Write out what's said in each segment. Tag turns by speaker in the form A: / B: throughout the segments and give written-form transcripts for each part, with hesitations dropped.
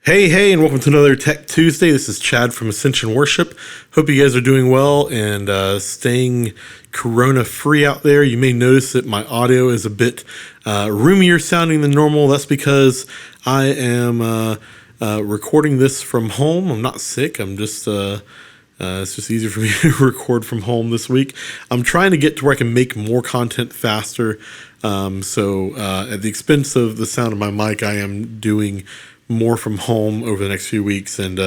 A: Hey, and welcome to another Tech Tuesday. This is Chad from Ascension Worship. Hope you guys are doing well and staying corona-free out there. You may notice that my audio is a bit roomier sounding than normal. That's because I am recording this from home. I'm not sick. I'm just... it's just easier for me to record from home this week. I'm trying to get to where I can make more content faster. So at the expense of the sound of my mic, I am doing more from home over the next few weeks. And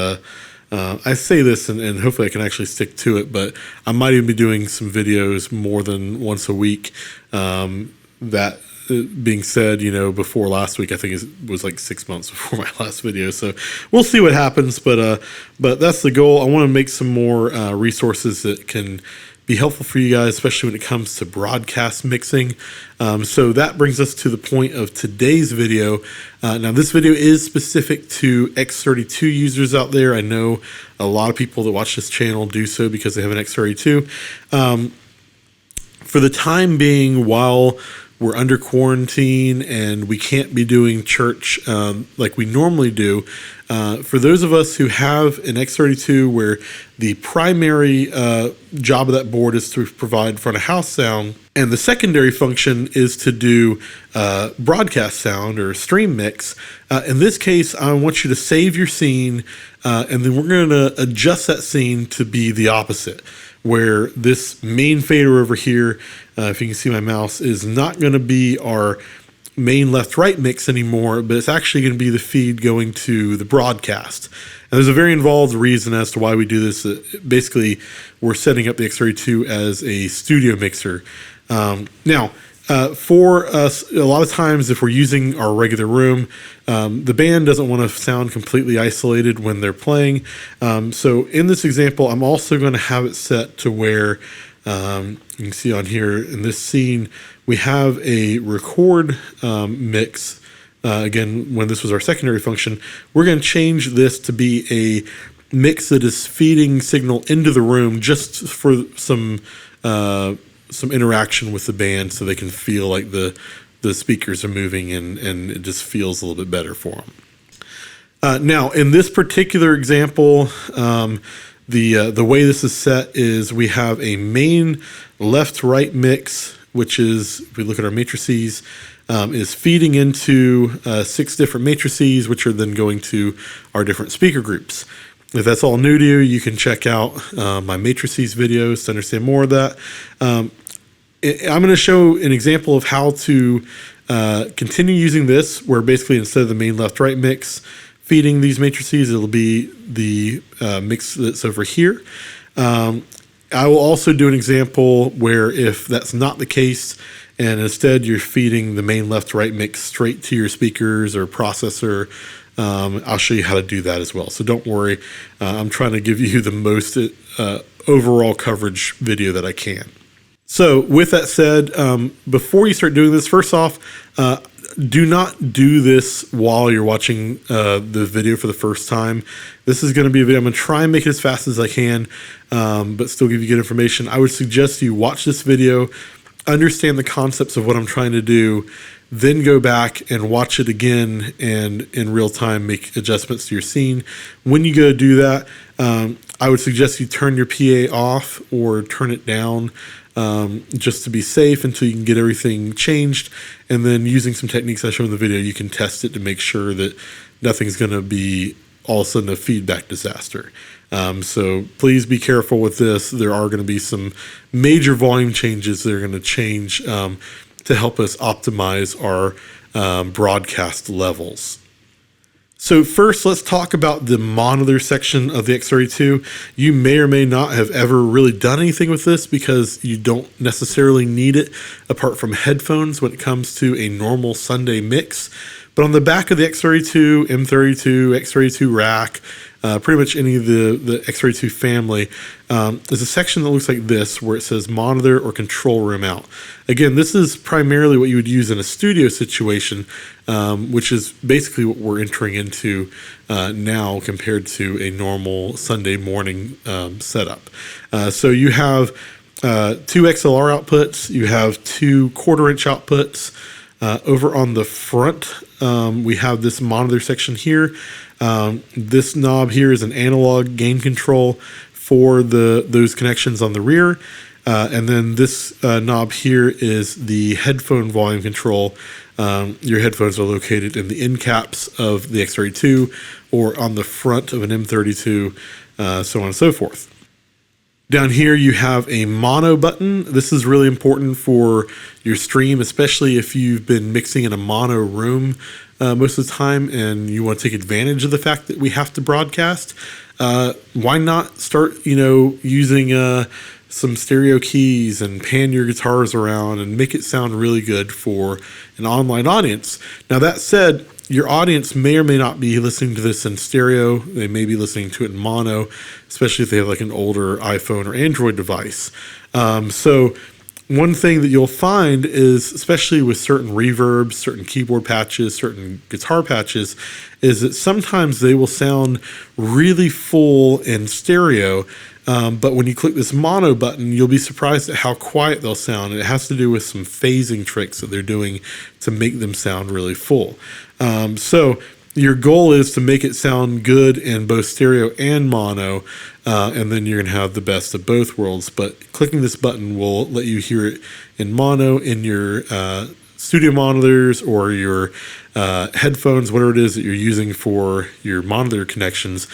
A: I say this and hopefully I can actually stick to it, but I might even be doing some videos more than once a week. That being said, before last week, I think it was like 6 months before my last video. So we'll see what happens, but that's the goal. I want to make some more resources that can be helpful for you guys, especially when it comes to broadcast mixing. So that brings us to the point of today's video. Now this video is specific to X32 users out there. I know a lot of people that watch this channel do so because they have an X32. For the time being, while we're under quarantine and we can't be doing church like we normally do, for those of us who have an X32 where the primary job of that board is to provide front of house sound and the secondary function is to do broadcast sound or stream mix, in this case I want you to save your scene and then we're going to adjust that scene to be the opposite, where this main fader over here, if you can see my mouse, is not going to be our main left-right mix anymore, but it's actually going to be the feed going to the broadcast. And there's a very involved reason as to why we do this. Basically, we're setting up the X32 as a studio mixer. Now, for us, a lot of times if we're using our regular room, the band doesn't want to sound completely isolated when they're playing. So in this example, I'm also going to have it set to where you can see on here in this scene, we have a record mix. Again, when this was our secondary function, we're going to change this to be a mix that is feeding signal into the room just for some interaction with the band so they can feel like the speakers are moving and it just feels a little bit better for them. Now, in this particular example, the way this is set is we have a main left-right mix, which is, if we look at our matrices, is feeding into 6 different matrices, which are then going to our different speaker groups. If that's all new to you, you can check out my matrices videos to understand more of that. I'm going to show an example of how to continue using this, where basically instead of the main left-right mix feeding these matrices, it'll be the mix that's over here. I will also do an example where if that's not the case, and instead you're feeding the main left-right mix straight to your speakers or processor, I'll show you how to do that as well. So don't worry, I'm trying to give you the most overall coverage video that I can. So with that said, before you start doing this, first off, do not do this while you're watching the video for the first time. This is going to be a video. I'm going to try and make it as fast as I can, but still give you good information. I would suggest you watch this video, understand the concepts of what I'm trying to do, then go back and watch it again and in real time make adjustments to your scene. When you go do that, I would suggest you turn your PA off or turn it down just to be safe until you can get everything changed. And then using some techniques I show in the video, you can test it to make sure that nothing's going to be all of a sudden a feedback disaster. So please be careful with this. There are going to be some major volume changes that are going to change to help us optimize our broadcast levels. So first, let's talk about the monitor section of the X32. You may or may not have ever really done anything with this because you don't necessarily need it apart from headphones when it comes to a normal Sunday mix. But on the back of the X32, M32, X32 rack, pretty much any of the X32 family, is a section that looks like this where it says monitor or control room out. Again, this is primarily what you would use in a studio situation, which is basically what we're entering into now compared to a normal Sunday morning setup. So you have 2 XLR outputs, you have 2 1/4-inch outputs, Over on the front, we have this monitor section here. This knob here is an analog gain control for those connections on the rear. And then this knob here is the headphone volume control. Your headphones are located in the end caps of the X32 or on the front of an M32, so on and so forth. Down here you have a mono button. This is really important for your stream, especially if you've been mixing in a mono room most of the time and you want to take advantage of the fact that we have to broadcast. Why not start, using some stereo keys and pan your guitars around and make it sound really good for an online audience. Now that said, your audience may or may not be listening to this in stereo. They may be listening to it in mono, especially if they have like an older iPhone or Android device. So one thing that you'll find is, especially with certain reverbs, certain keyboard patches, certain guitar patches, is that sometimes they will sound really full in stereo. But when you click this mono button, you'll be surprised at how quiet they'll sound. And it has to do with some phasing tricks that they're doing to make them sound really full. So your goal is to make it sound good in both stereo and mono, and then you're going to have the best of both worlds. But clicking this button will let you hear it in mono in your studio monitors or your headphones, whatever it is that you're using for your monitor connections.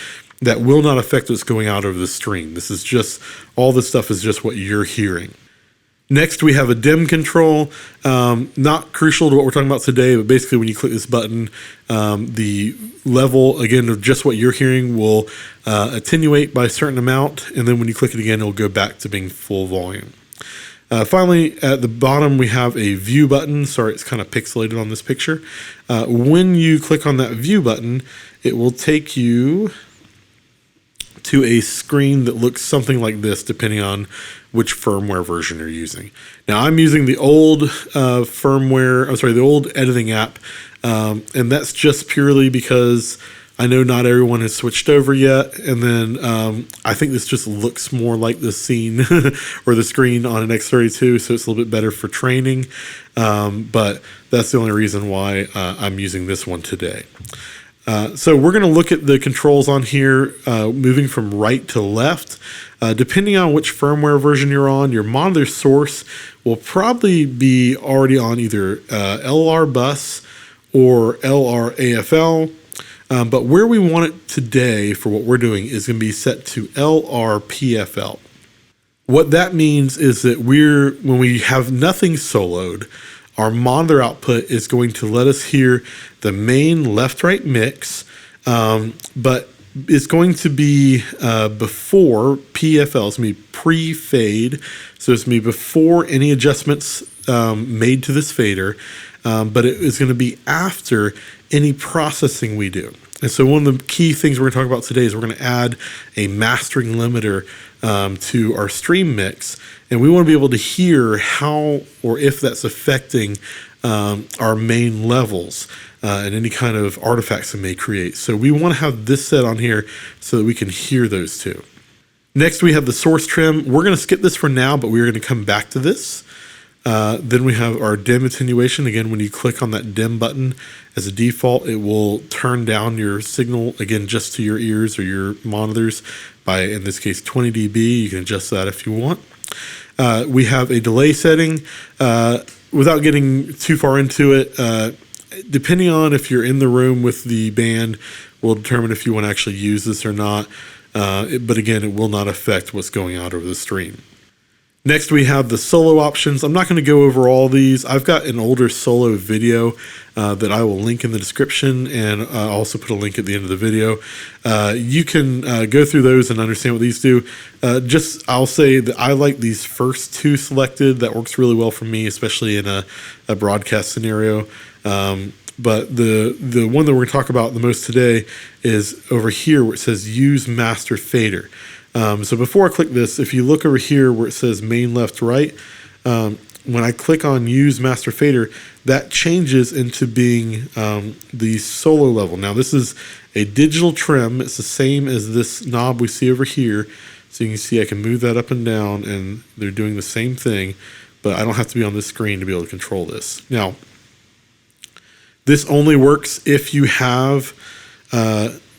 A: That will not affect what's going out over the stream. This is just, all this stuff is just what you're hearing. Next, we have a dim control. Not crucial to what we're talking about today, but basically when you click this button, the level, again, of just what you're hearing will attenuate by a certain amount, and then when you click it again, it'll go back to being full volume. Finally, at the bottom, we have a view button. Sorry, it's kind of pixelated on this picture. When you click on that view button, it will take you to a screen that looks something like this, depending on which firmware version you're using. Now, I'm using the old the old editing app, and that's just purely because I know not everyone has switched over yet, and then I think this just looks more like the scene or the screen on an X32, so it's a little bit better for training, but that's the only reason why I'm using this one today. So we're going to look at the controls on here, moving from right to left. Depending on which firmware version you're on, your monitor source will probably be already on either LR bus or LR AFL. But where we want it today for what we're doing is going to be set to LR PFL. What that means is that when we have nothing soloed, our monitor output is going to let us hear the main left-right mix, but it's going to be before PFL. It's going to be pre-fade, so it's going to be before any adjustments made to this fader, but it is going to be after any processing we do. And so one of the key things we're going to talk about today is we're going to add a mastering limiter to our stream mix. And we want to be able to hear how or if that's affecting our main levels and any kind of artifacts it may create. So we want to have this set on here so that we can hear those two. Next, we have the source trim. We're going to skip this for now, but we're going to come back to this. Then we have our dim attenuation. Again, when you click on that dim button, as a default, it will turn down your signal, again, just to your ears or your monitors by, in this case, 20 dB. You can adjust that if you want. We have a delay setting. Without getting too far into it, depending on if you're in the room with the band, will determine if you want to actually use this or not. But again, it will not affect what's going out over the stream. Next, we have the solo options. I'm not going to go over all these. I've got an older solo video that I will link in the description, and I'll also put a link at the end of the video. You can go through those and understand what these do. I'll say that I like these first two selected. That works really well for me, especially in a broadcast scenario. But the one that we're going to talk about the most today is over here where it says Use Master Fader. So before I click this, if you look over here where it says main left right, when I click on Use Master Fader, that changes into being the solo level. Now this is a digital trim. It's the same as this knob we see over here. So you can see I can move that up and down and they're doing the same thing, but I don't have to be on this screen to be able to control this. Now, This only works if you have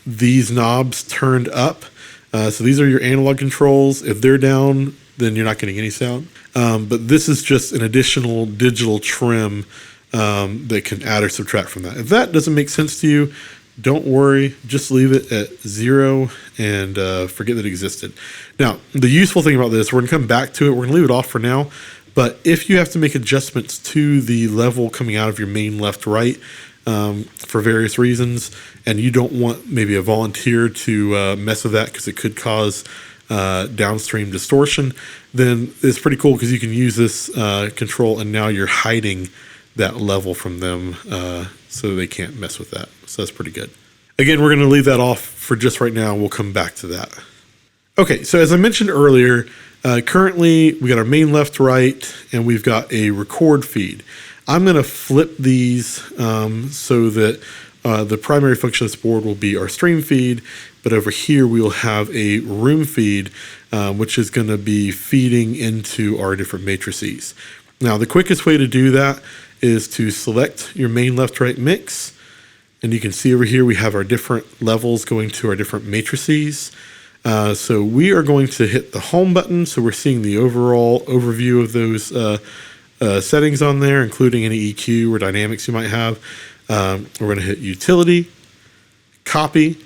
A: these knobs turned up. So these are your analog controls. If they're down, then you're not getting any sound. But this is just an additional digital trim that can add or subtract from that. If that doesn't make sense to you, don't worry, just leave it at 0 and forget that it existed. Now, the useful thing about this, we're going to come back to it. We're going to leave it off for now. But if you have to make adjustments to the level coming out of your main left-right for various reasons, and you don't want maybe a volunteer to mess with that because it could cause downstream distortion, then it's pretty cool because you can use this control and now you're hiding that level from them so they can't mess with that. So that's pretty good. Again, we're going to leave that off for just right now. We'll come back to that. Okay, so as I mentioned earlier, currently we got our main left, right, and we've got a record feed. I'm going to flip these so that the primary function of this board will be our stream feed, but over here we will have a room feed, which is going to be feeding into our different matrices. Now, the quickest way to do that is to select your main left-right mix, and you can see over here we have our different levels going to our different matrices. So we are going to hit the home button, so we're seeing the overall overview of those settings on there, including any EQ or dynamics you might have. We're going to hit utility, copy,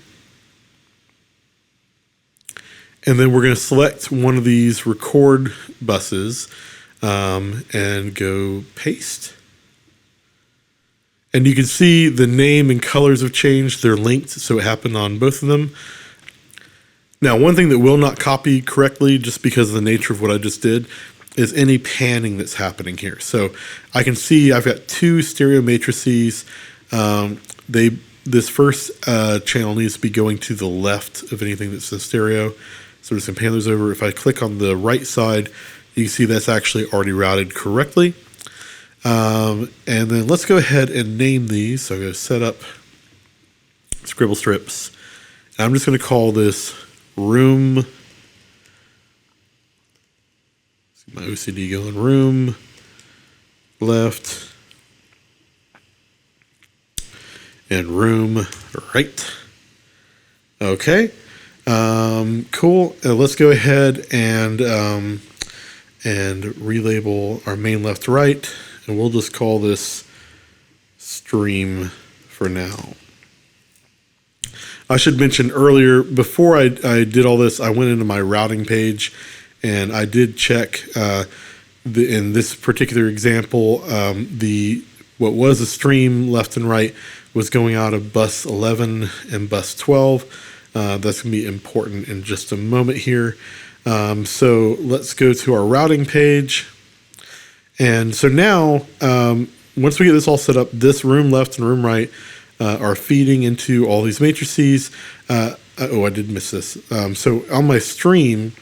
A: and then we're going to select one of these record buses and go paste. And you can see the name and colors have changed. They're linked, so it happened on both of them. Now, one thing that will not copy correctly, just because of the nature of what I just did, is any panning that's happening here. So I can see I've got two stereo matrices. This first channel needs to be going to the left of anything that's in stereo. So we're just gonna pan those over. If I click on the right side, you can see that's actually already routed correctly. And then let's go ahead and name these. So I'm gonna set up scribble strips. And I'm just gonna call this room. My OCD going room, left, and room, right. Okay, cool. Let's go ahead and relabel our main left, right, and we'll just call this stream for now. I should mention earlier, before I did all this, I went into my routing page and I did check in this particular example, what was a stream left and right was going out of bus 11 and bus 12. That's going to be important in just a moment here. So let's go to our routing page. And so now, once we get this all set up, this room left and room right are feeding into all these matrices. Oh, I did miss this. So on my stream,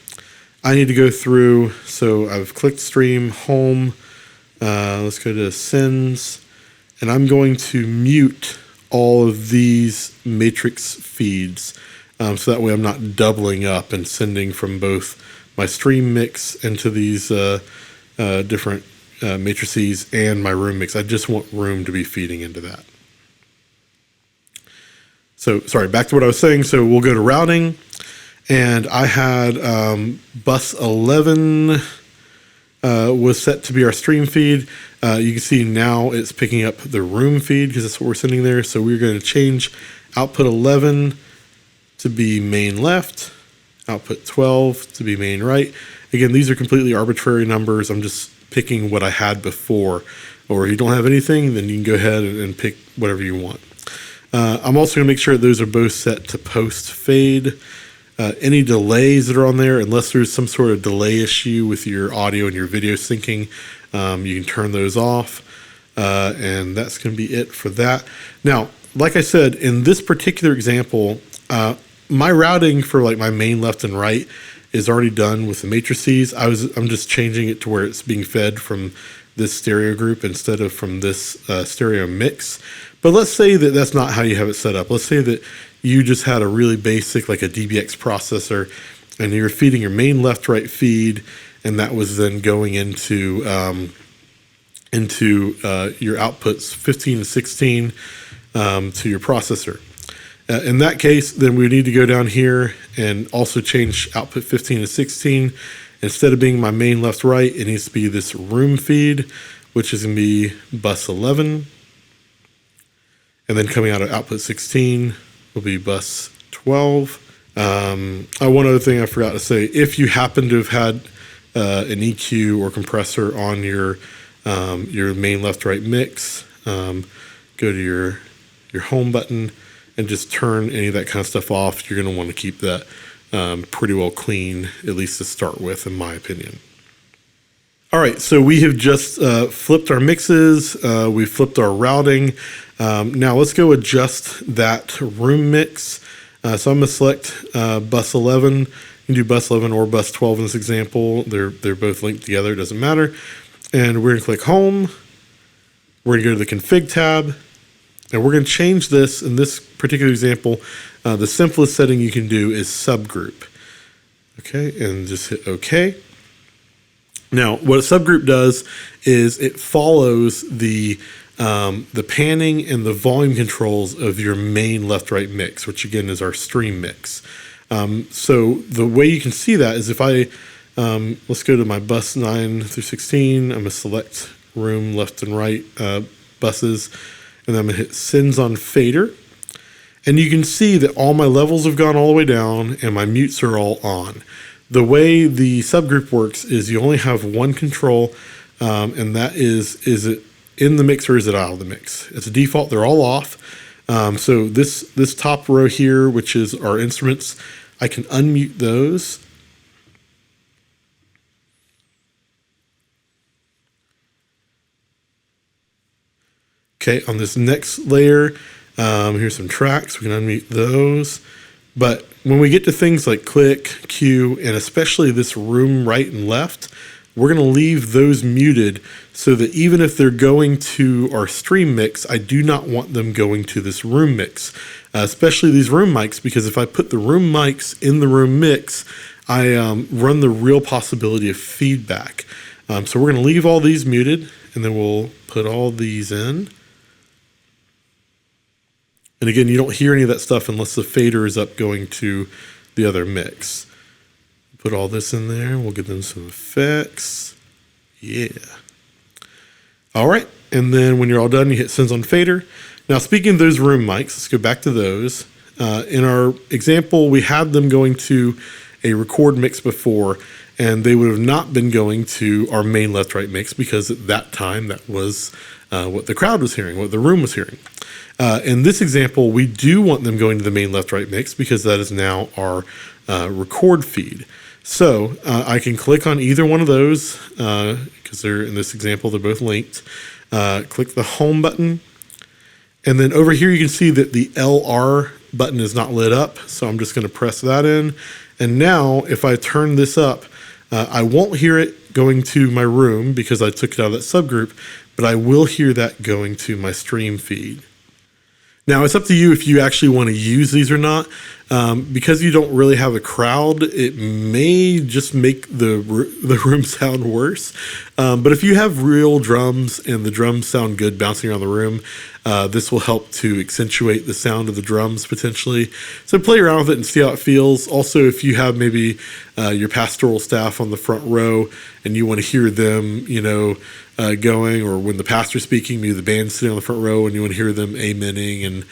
A: I need to go through, so I've clicked stream, home, let's go to sends, and I'm going to mute all of these matrix feeds, so that way I'm not doubling up and sending from both my stream mix into these different matrices and my room mix. I just want room to be feeding into that. So, sorry, back to what I was saying. So we'll go to routing. And I had bus 11 was set to be our stream feed. You can see now it's picking up the room feed because that's what we're sending there. So we're going to change output 11 to be main left, output 12 to be main right. Again, these are completely arbitrary numbers. I'm just picking what I had before. Or if you don't have anything, then you can go ahead and pick whatever you want. I'm also going to make sure that those are both set to post fade. Any delays that are on there, unless there's some sort of delay issue with your audio and your video syncing, you can turn those off. And that's going to be it for that. Now, like I said, in this particular example, my routing for like my main left and right is already done with the matrices. I'm just changing it to where it's being fed from this stereo group instead of from this stereo mix. But let's say that that's not how you have it set up. Let's say that you just had a really basic, like a DBX processor, and you're feeding your main left-right feed, and that was then going into into your outputs 15 to 16 to your processor. In that case, then we need to go down here and also change output 15 to 16. Instead of being my main left right, it needs to be this room feed, which is going to be bus 11. And then coming out of output 16 will be bus 12. One other thing I forgot to say, if you happen to have had an EQ or compressor on your main left-right mix, go to your home button and just turn any of that kind of stuff off. You're going to want to keep that pretty well clean, at least to start with, in my opinion. All right, so we have just flipped our mixes. We've flipped our routing. Now let's go adjust that room mix. So I'm going to select bus 11. You can do bus 11 or bus 12 in this example. They're both linked together. It doesn't matter. And we're going to click home. We're going to go to the config tab. And we're going to change this. In this particular example, the simplest setting you can do is subgroup. Okay, and just hit OK. Now, what a subgroup does is it follows the panning and the volume controls of your main left-right mix, which again is our stream mix. So the way you can see that is if I, let's go to my bus 9 through 16, I'm going to select room left and right buses, and I'm going to hit sends on fader. And you can see that all my levels have gone all the way down and my mutes are all on. The way the subgroup works is you only have one control, and that is it in the mix or is it out of the mix? It's a default, they're all off. So this top row here, which is our instruments, I can unmute those. Okay, on this next layer, here's some tracks, we can unmute those. But when we get to things like click, cue, and especially this room right and left, we're going to leave those muted so that even if they're going to our stream mix, I do not want them going to this room mix, especially these room mics, because if I put the room mics in the room mix, I run the real possibility of feedback. So we're going to leave all these muted, and then we'll put all these in. And again, you don't hear any of that stuff unless the fader is up going to the other mix. Put all this in there. We'll give them some effects. Yeah. All right. And then when you're all done, you hit sends on fader. Now, speaking of those room mics, let's go back to those. In our example, we had them going to a record mix before, and they would have not been going to our main left-right mix because at that time, that was what the crowd was hearing, what the room was hearing. In this example, we do want them going to the main left-right mix because that is now our record feed. So I can click on either one of those because they're in this example, they're both linked. Click the home button. And then over here, you can see that the LR button is not lit up. So I'm just going to press that in. And now if I turn this up, I won't hear it going to my room because I took it out of that subgroup, but I will hear that going to my stream feed. Now, it's up to you if you actually want to use these or not. Because you don't really have a crowd, it may just make the room sound worse. But if you have real drums and the drums sound good bouncing around the room, this will help to accentuate the sound of the drums potentially. So play around with it and see how it feels. Also, if you have maybe your pastoral staff on the front row and you want to hear them, going, or when the pastor's speaking, maybe the band's sitting on the front row and you want to hear them amening and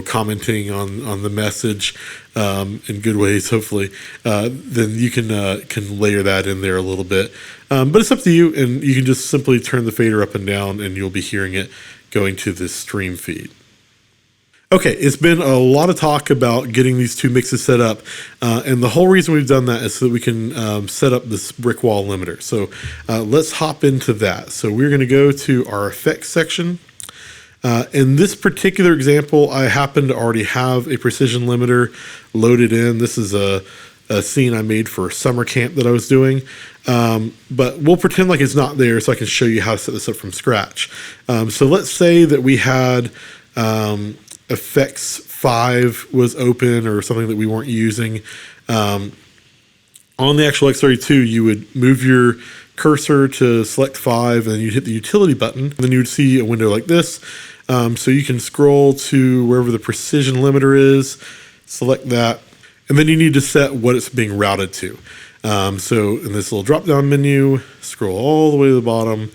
A: commenting on the message in good ways, hopefully, then you can layer that in there a little bit. But it's up to you, and you can just simply turn the fader up and down and you'll be hearing it going to this stream feed. Okay, it's been a lot of talk about getting these two mixes set up, and the whole reason we've done that is so that we can set up this brick wall limiter. So let's hop into that. So we're going to go to our effects section. In this particular example, I happen to already have a precision limiter loaded in. This is a scene I made for summer camp that I was doing, but we'll pretend like it's not there so I can show you how to set this up from scratch. So let's say that we had effects 5 was open or something that we weren't using. On the actual X32, you would move your cursor to select 5, and you'd hit the utility button. And then you would see a window like this. So you can scroll to wherever the precision limiter is, select that, and then you need to set what it's being routed to. So in this little drop-down menu, scroll all the way to the bottom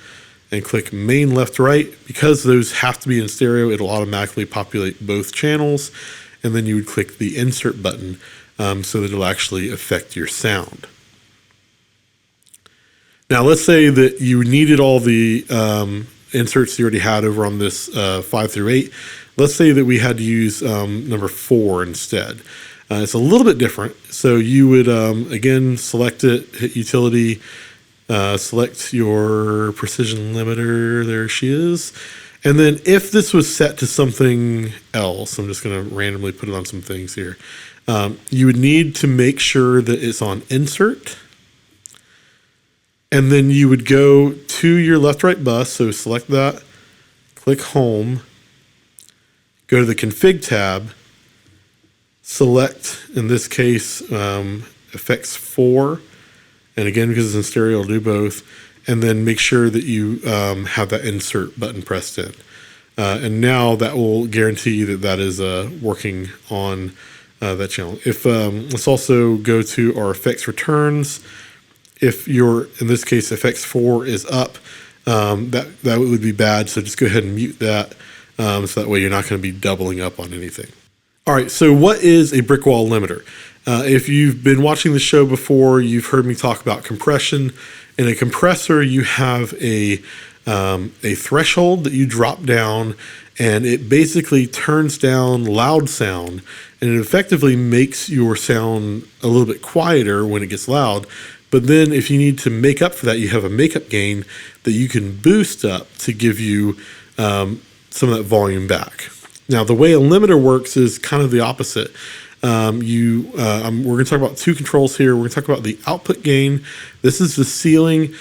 A: and click main left right. Because those have to be in stereo, it'll automatically populate both channels, and then you would click the insert button so that it'll actually affect your sound. Now let's say that you needed all the inserts you already had over on this 5 through 8. Let's say that we had to use number 4 instead. It's a little bit different. So you would, again, select it, hit utility, select your precision limiter. There she is. And then if this was set to something else, I'm just going to randomly put it on some things here. You would need to make sure that it's on insert. And then you would go to your left-right bus. So select that, click home, go to the config tab, select, in this case, effects 4. And again, because it's in stereo, I'll do both. And then make sure that you have that insert button pressed in. And now that will guarantee that that is working on that channel. If let's also go to our effects returns. If your, in this case, effects 4 is up, that would be bad. So just go ahead and mute that. So that way you're not going to be doubling up on anything. All right, so what is a brick wall limiter? If you've been watching the show before, you've heard me talk about compression. In a compressor, you have a threshold that you drop down, and it basically turns down loud sound, and it effectively makes your sound a little bit quieter when it gets loud. But then if you need to make up for that, you have a makeup gain that you can boost up to give you some of that volume back. Now, the way a limiter works is kind of the opposite. We're going to talk about two controls here. We're going to talk about the output gain. This is the ceiling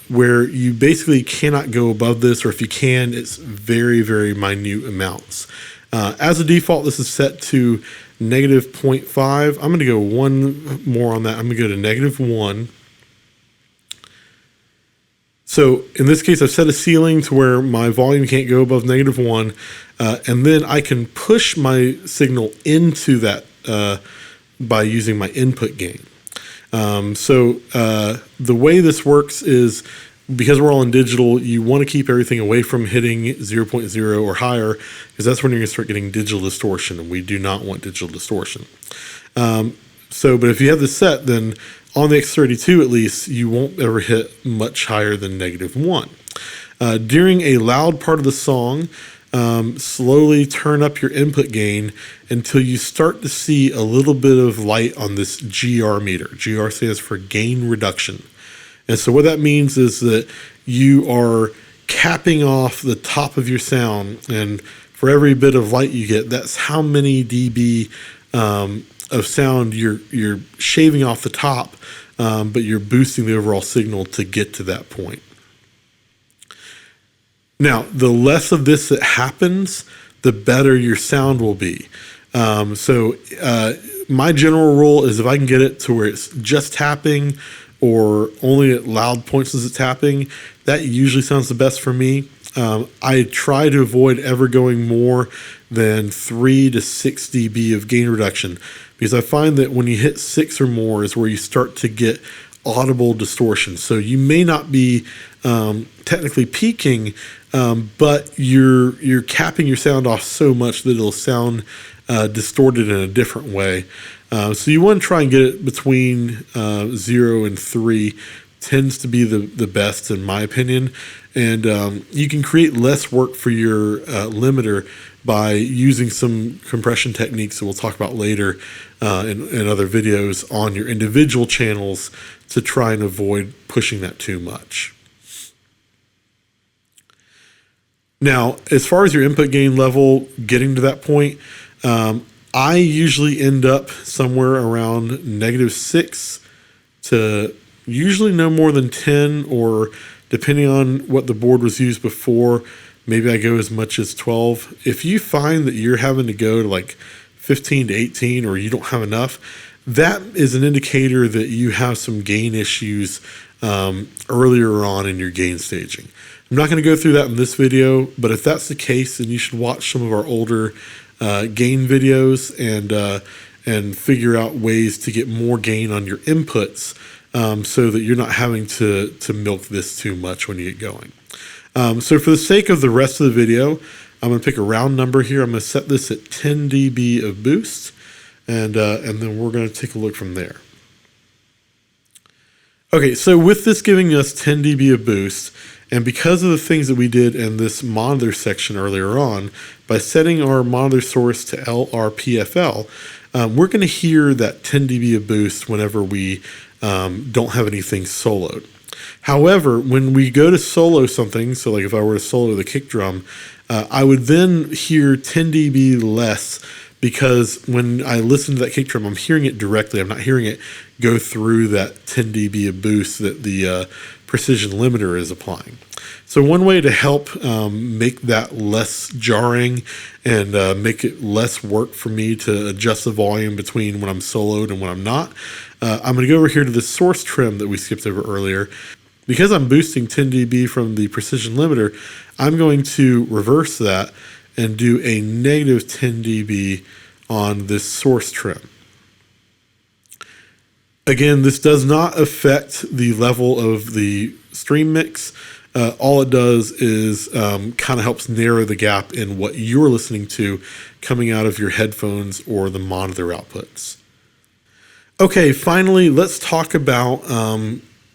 A: where you basically cannot go above this, or if you can, it's very, very minute amounts. As a default, this is set to negative 0.5. I'm going to go one more on that. I'm going to go to negative 1. So in this case, I've set a ceiling to where my volume can't go above negative 1. And then I can push my signal into that by using my input gain. The way this works is, because we're all in digital, you want to keep everything away from hitting 0.0 or higher, because that's when you're going to start getting digital distortion, and we do not want digital distortion. But if you have this set, then on the X32 at least, you won't ever hit much higher than negative 1. During a loud part of the song, slowly turn up your input gain until you start to see a little bit of light on this GR meter. GR stands for gain reduction. And so what that means is that you are capping off the top of your sound, and for every bit of light you get, that's how many dB of sound you're shaving off the top, but you're boosting the overall signal to get to that point. Now, the less of this that happens, the better your sound will be. My general rule is if I can get it to where it's just tapping or only at loud points as it's tapping, that usually sounds the best for me. I try to avoid ever going more than 3 to 6 dB of gain reduction, because I find that when you hit 6 or more is where you start to get audible distortion. So you may not be technically peaking, but you're capping your sound off so much that it'll sound distorted in a different way. So you want to try and get it between 0 and 3 tends to be the best in my opinion. And you can create less work for your limiter by using some compression techniques that we'll talk about later in other videos on your individual channels to try and avoid pushing that too much. Now, as far as your input gain level, getting to that point, I usually end up somewhere around -6 to usually no more than 10, or depending on what the board was used before, maybe I go as much as 12. If you find that you're having to go to like 15 to 18 or you don't have enough, that is an indicator that you have some gain issues earlier on in your gain staging. I'm not going to go through that in this video, but if that's the case, then you should watch some of our older gain videos and figure out ways to get more gain on your inputs, so that you're not having to milk this too much when you get going. So for the sake of the rest of the video, I'm going to pick a round number here. I'm going to set this at 10 dB of boost, and then we're going to take a look from there. Okay, so with this giving us 10 dB of boost, and because of the things that we did in this monitor section earlier on, by setting our monitor source to LRPFL, we're going to hear that 10 dB of boost whenever we don't have anything soloed. However, when we go to solo something, so like if I were to solo the kick drum, I would then hear 10 dB less, because when I listen to that kick drum, I'm hearing it directly. I'm not hearing it go through that 10 dB of boost that the precision limiter is applying. So one way to help make that less jarring and make it less work for me to adjust the volume between when I'm soloed and when I'm not, I'm going to go over here to the source trim that we skipped over earlier. Because I'm boosting 10 dB from the precision limiter, I'm going to reverse that and do a negative 10 dB on this source trim. Again, this does not affect the level of the stream mix. All it does is kind of helps narrow the gap in what you're listening to coming out of your headphones or the monitor outputs. Okay, finally, let's talk about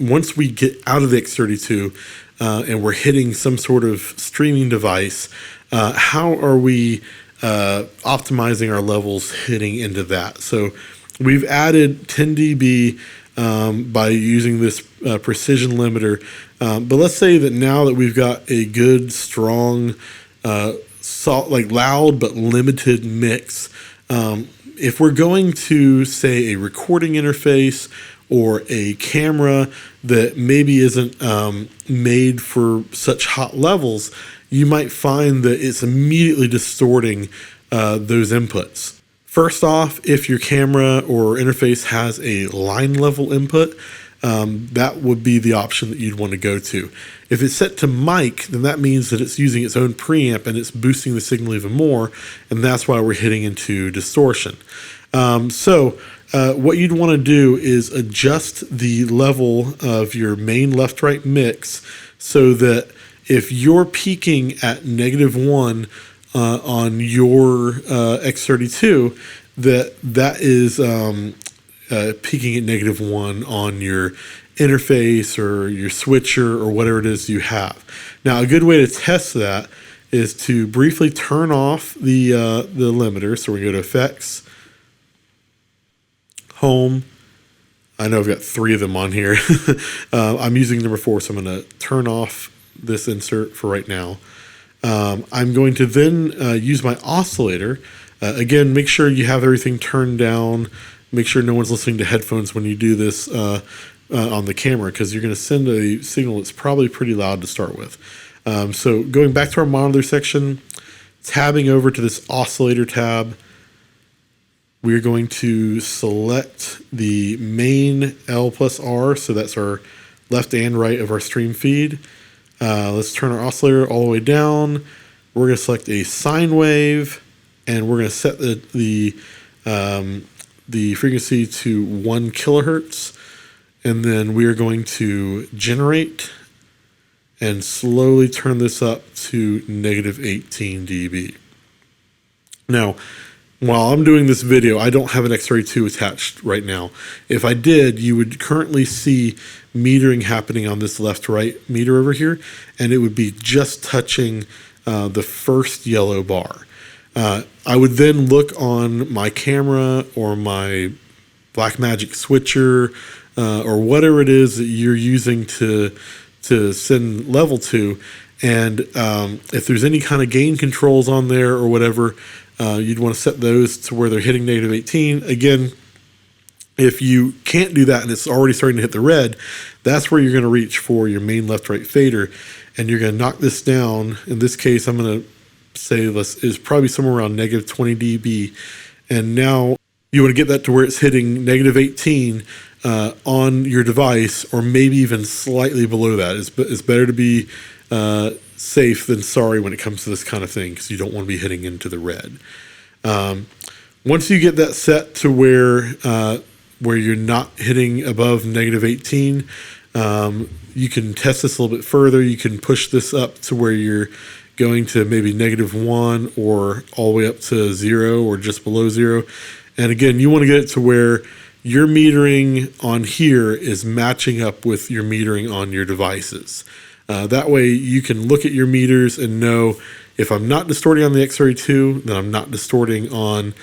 A: once we get out of the X32 and we're hitting some sort of streaming device, how are we optimizing our levels hitting into that? So we've added 10 dB by using this precision limiter, but let's say that now that we've got a good, strong, like loud but limited mix, if we're going to, say, a recording interface or a camera that maybe isn't made for such hot levels, you might find that it's immediately distorting those inputs. First off, if your camera or interface has a line level input, that would be the option that you'd want to go to. If it's set to mic, then that means that it's using its own preamp and it's boosting the signal even more, and that's why we're hitting into distortion. What you'd want to do is adjust the level of your main left-right mix so that if you're peaking at -1 on your X32, that is peaking at -1 on your interface or your switcher or whatever it is you have. Now, a good way to test that is to briefly turn off the limiter. So we go to Effects, Home. I know I've got 3 of them on here. I'm using number 4, so I'm going to turn off this insert for right now. I'm going to then use my oscillator. Again, make sure you have everything turned down. Make sure no one's listening to headphones when you do this on the camera, because you're going to send a signal that's probably pretty loud to start with. So going back to our monitor section, tabbing over to this oscillator tab, we're going to select the main L plus R, so that's our left and right of our stream feed. Let's turn our oscillator all the way down. We're going to select a sine wave, and we're going to set the frequency to 1 kilohertz, and then we are going to generate and slowly turn this up to -18 dB. Now, while I'm doing this video, I don't have an X32 attached right now. If I did, you would currently see metering happening on this left-right meter over here, and it would be just touching the first yellow bar. I would then look on my camera or my Blackmagic switcher or whatever it is that you're using to send level to, and if there's any kind of gain controls on there or whatever, you'd want to set those to where they're hitting -18. Again, if you can't do that and it's already starting to hit the red, that's where you're going to reach for your main left-right fader, and you're going to knock this down. In this case, I'm going to say this is probably somewhere around -20 dB, and now you want to get that to where it's hitting -18 on your device, or maybe even slightly below that. It's better to be safe than sorry when it comes to this kind of thing, because you don't want to be hitting into the red. Once you get that set to where you're not hitting above -18, you can test this a little bit further. You can push this up to where you're going to maybe -1 or all the way up to 0 or just below 0. And again, you want to get it to where your metering on here is matching up with your metering on your devices. That way you can look at your meters and know, if I'm not distorting on the X32, then I'm not distorting on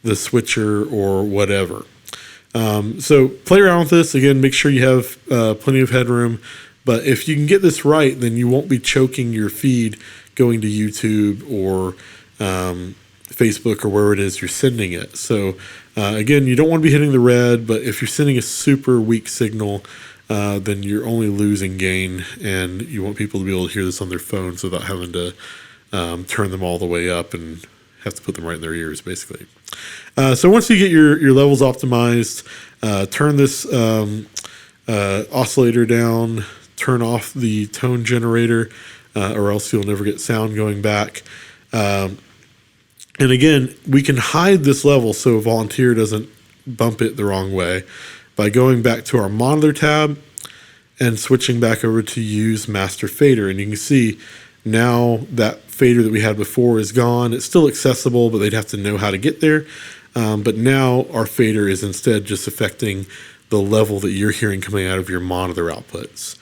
A: the switcher or whatever. So play around with this. Again, make sure you have plenty of headroom. But if you can get this right, then you won't be choking your feed going to YouTube or Facebook or wherever it is you're sending it. So again, you don't want to be hitting the red, but if you're sending a super weak signal, then you're only losing gain, and you want people to be able to hear this on their phones without having to turn them all the way up and have to put them right in their ears, basically. So once you get your levels optimized, turn this oscillator down, turn off the tone generator, or else you'll never get sound going back. And again, we can hide this level so Volunteer doesn't bump it the wrong way by going back to our monitor tab and switching back over to use master fader. And you can see now that fader that we had before is gone. It's still accessible, but they'd have to know how to get there. But now our fader is instead just affecting the level that you're hearing coming out of your monitor outputs.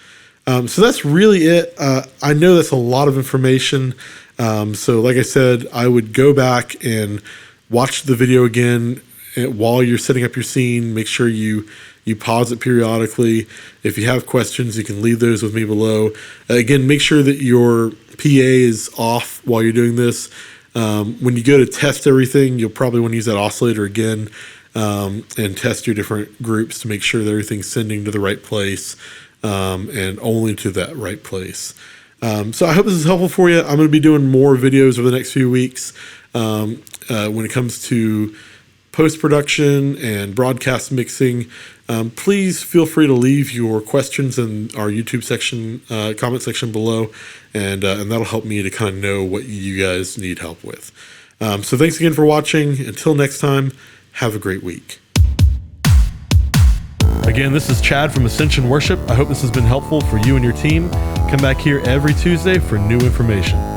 A: So that's really it. I know that's a lot of information. So like I said, I would go back and watch the video again while you're setting up your scene. Make sure you pause it periodically. If you have questions, you can leave those with me below. Again, make sure that your PA is off while you're doing this. When you go to test everything, you'll probably want to use that oscillator again and test your different groups to make sure that everything's sending to the right place and only to that right place. So I hope this is helpful for you. I'm going to be doing more videos over the next few weeks when it comes to post-production and broadcast mixing. Please feel free to leave your questions in our YouTube section, comment section below, and that'll help me to kind of know what you guys need help with. So thanks again for watching. Until next time, have a great week. Again, this is Chad from Ascension Worship. I hope this has been helpful for you and your team. Come back here every Tuesday for new information.